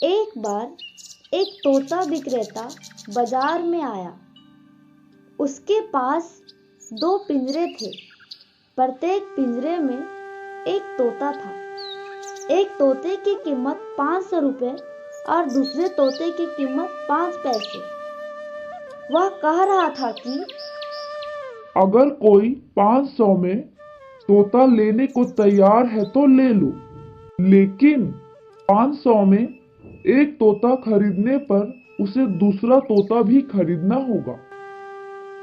एक बार एक तोता विक्रेता बाजार में आया। उसके पास 2 पिंजरे थे। प्रत्येक पिंजरे में एक तोता था। एक तोते की कीमत 500 रुपये और दूसरे तोते की कीमत 5 पैसे। वह कह रहा था कि अगर कोई 500 में तोता लेने को तैयार है तो ले लो, लेकिन 500 में एक तोता खरीदने पर उसे दूसरा तोता भी खरीदना होगा।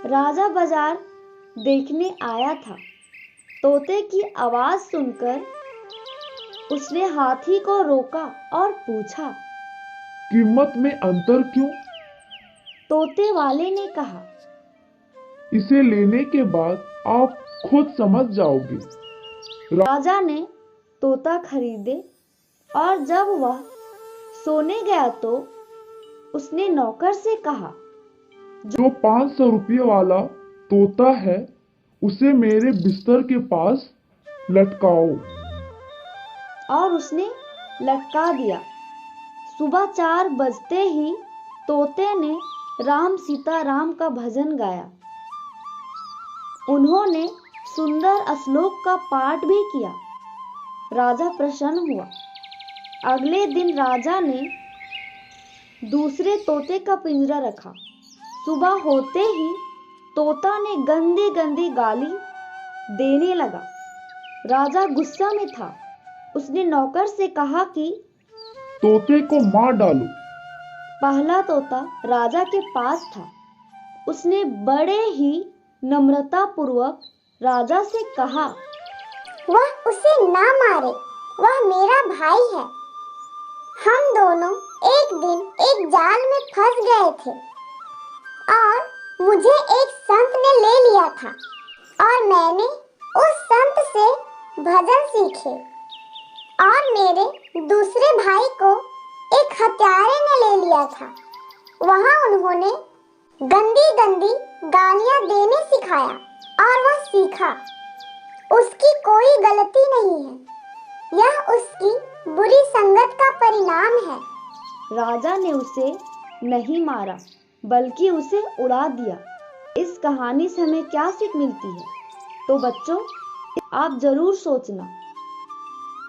राजा बाजार देखने आया था। तोते की आवाज सुनकर उसने हाथी को रोका और पूछा, कीमत में अंतर क्यों? तोते वाले ने कहा, इसे लेने के बाद आप खुद समझ जाओगे। राजा ने तोता खरीदे और जब वह सोने गया तो उसने नौकर से कहा, जो 500 रुपये वाला तोता है उसे मेरे बिस्तर के पास लटकाओ। और उसने लटका दिया। सुबह 4 बजते ही तोते ने राम सीता राम का भजन गाया। उन्होंने सुंदर श्लोक का पाठ भी किया। राजा प्रसन्न हुआ। अगले दिन राजा ने दूसरे तोते का पिंजरा रखा। सुबह होते ही तोता ने गंदी गंदी गाली देने लगा। राजा गुस्सा में था। उसने नौकर से कहा कि तोते को मार डालो। पहला तोता राजा के पास था। उसने बड़े ही नम्रता पूर्वक राजा से कहा, वह उसे ना मारे, वह मेरा भाई है। हम दोनों एक दिन एक जाल में फंस गए थे और मुझे एक संत ने ले लिया था और मैंने उस संत से भजन सीखे और मेरे दूसरे भाई को एक हत्यारे ने ले लिया था। वहाँ उन्होंने गंदी गंदी गालियाँ देने सिखाया और वह सीखा। उसकी कोई गलती नहीं है, यह उसकी बुरी संगत का परिणाम है। राजा ने उसे नहीं मारा बल्कि उसे उड़ा दिया। इस कहानी से हमें क्या सीख मिलती है? तो बच्चों, आप जरूर सोचना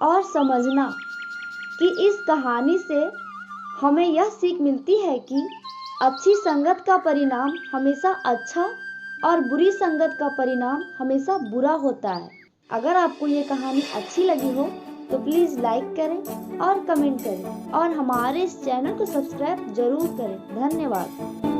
और समझना कि इस कहानी से हमें यह सीख मिलती है कि अच्छी संगत का परिणाम हमेशा अच्छा और बुरी संगत का परिणाम हमेशा बुरा होता है। अगर आपको ये कहानी अच्छी लगी हो तो प्लीज़ लाइक करें और कमेंट करें और हमारे इस चैनल को सब्सक्राइब जरूर करें। धन्यवाद।